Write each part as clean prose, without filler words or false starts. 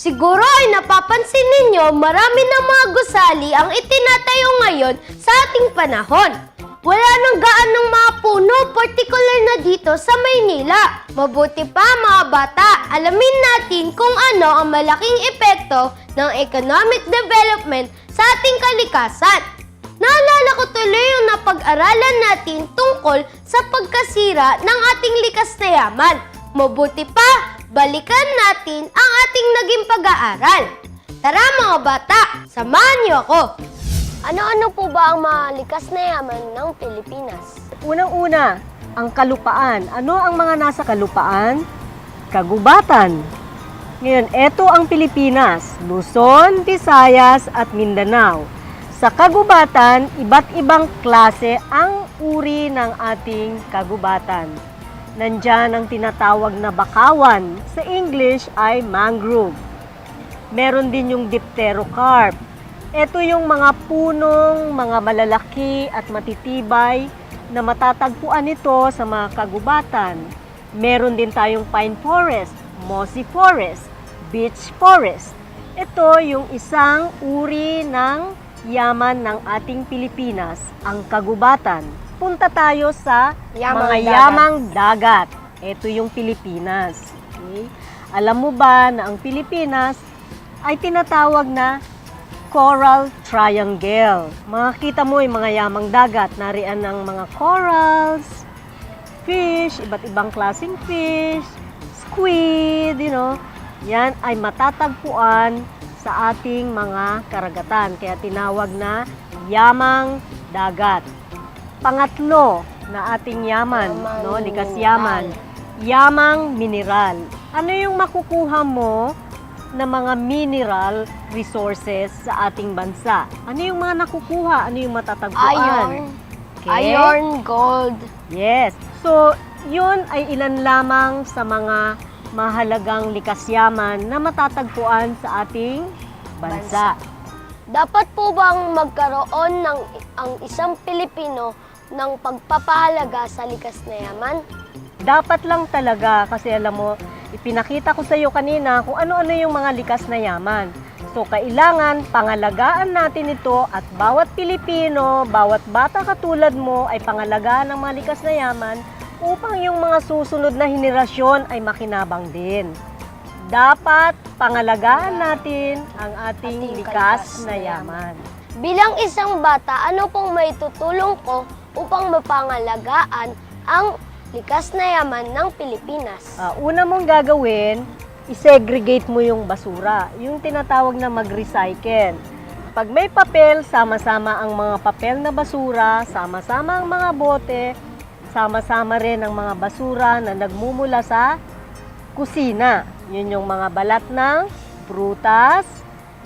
Siguro ay napapansin ninyo marami ng mga gusali ang itinatayo ngayon sa ating panahon. Wala nang gaanong mga puno, particular na dito sa Maynila. Mabuti pa mga bata, alamin natin kung ano ang malaking epekto ng economic development sa ating kalikasan. Naalala ko tuloy yung napag-aralan natin tungkol sa pagkasira ng ating likas na yaman. Mabuti pa, balikan natin ang ating naging pag-aaral. Tara mga bata, samahan niyo ako. Ano-ano po ba ang mga likas na yaman ng Pilipinas? Unang-una, ang kalupaan. Ano ang mga nasa kalupaan? Kagubatan. Ngayon, eto ang Pilipinas, Luzon, Visayas at Mindanao. Sa kagubatan, iba't ibang klase ang uri ng ating kagubatan. Nandyan ang tinatawag na bakawan. Sa English ay mangrove. Meron din yung dipterocarp. Ito yung mga punong, mga malalaki at matitibay na matatagpuan ito sa mga kagubatan. Meron din tayong pine forest, mossy forest, beech forest. Ito yung isang uri ng yaman ng ating Pilipinas, ang kagubatan. Punta tayo sa mga yamang dagat. Ito yung Pilipinas. Okay? Alam mo ba na ang Pilipinas ay tinatawag na Coral Triangle. Makikita mo yung mga yamang dagat. Nariyan ang mga corals, fish, iba't ibang klaseng fish, squid, Yan ay matatagpuan sa ating mga karagatan. Kaya tinawag na yamang dagat. Pangatlo na ating yaman, likas yaman, yamang mineral. Ano yung makukuha mo na mga mineral resources sa ating bansa? Ano yung mga nakukuha? Ano yung matatagpuan? Iron. Okay. Iron, gold. Yes. So, yun ay ilan lamang sa mga mahalagang likas yaman na matatagpuan sa ating bansa. Dapat po bang magkaroon ng ang isang Pilipino ng pagpapahalaga sa likas na yaman? Dapat lang talaga kasi alam mo, ipinakita ko sa iyo kanina kung ano-ano yung mga likas na yaman. So, kailangan pangalagaan natin ito at bawat Pilipino, bawat bata katulad mo ay pangalagaan ng mga likas na yaman upang yung mga susunod na henerasyon ay makinabang din. Dapat pangalagaan natin ang ating likas na yaman. Bilang isang bata, ano pong may tutulong ko upang mapangalagaan ang likas na yaman ng Pilipinas? Una mong gagawin, isegregate mo yung basura. Yung tinatawag na mag-recycle. Pag may papel, sama-sama ang mga papel na basura, sama-sama ang mga bote, sama-sama rin ang mga basura na nagmumula sa kusina. Yun yung mga balat ng prutas,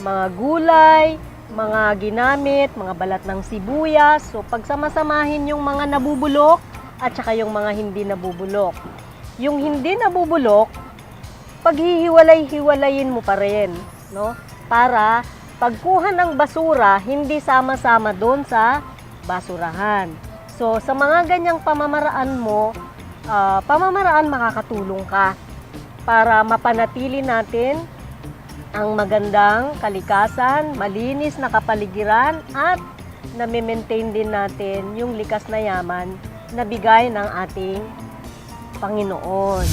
mga gulay, mga ginamit, mga balat ng sibuyas. So, pagsamasamahin yung mga nabubulok at saka yung mga hindi nabubulok. Yung hindi nabubulok, paghihiwalay-hiwalayin mo pa rin, Para pagkuha ng basura, hindi sama-sama doon sa basurahan. So, sa mga ganyang pamamaraan mo, makakatulong ka para mapanatili natin ang magandang kalikasan, malinis na kapaligiran at nami-maintain din natin yung likas na yaman na bigay ng ating Panginoon.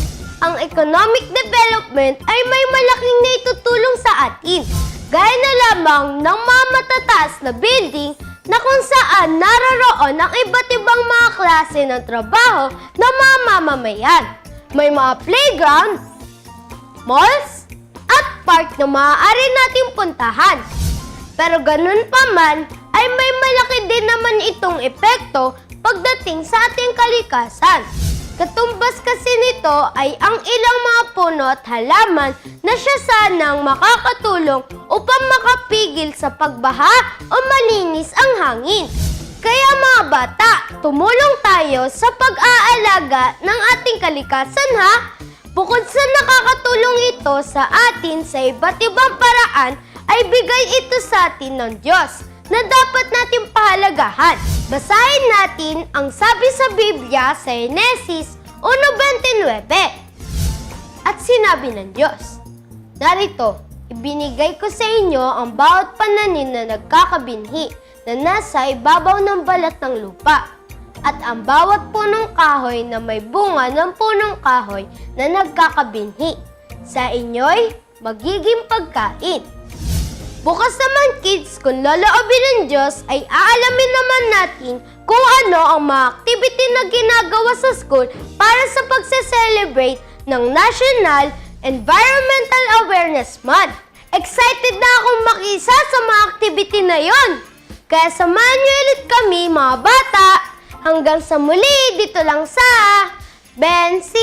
Ang economic development ay may malaking naitutulong sa atin. Gaya na lamang ng mga matataas na building na kung saan naroroon ang iba't ibang mga klase ng trabaho ng mga mamamayan. May mga playground, malls, at park na maaari nating puntahan. Pero ganun pa man, ay may malaki din naman itong epekto pagdating sa ating kalikasan. Katumbas kasi nito ay ang ilang mga puno at halaman na siya sanang makakatulong upang makapigil sa pagbaha o malinis ang hangin. Kaya mga bata, tumulong tayo sa pag-aalaga ng ating kalikasan ha! Bukod sa nakakatulong ito sa atin sa iba't ibang paraan, ay bigay ito sa atin ng Diyos na dapat natin pahalagahan. Basahin natin ang sabi sa Biblia sa Henesis 1:29. At sinabi ng Diyos, narito, Ibinigay ko sa inyo ang bawat pananim na nagkakabinhi na nasa ibabaw ng balat ng lupa at ang bawat punong kahoy na may bunga ng punong kahoy na nagkakabinhi. Sa inyo'y magiging pagkain. Bukas naman kids, kung loloobin ng Diyos ay aalamin naman natin kung ano ang mga activity na ginagawa sa school para sa pagse-celebrate ng National Environmental Awareness Month. Excited na akong makisa sa mga activity na yon. Kaya samahan niyo ulit kami mga bata. Hanggang sa muli dito lang sa Bensi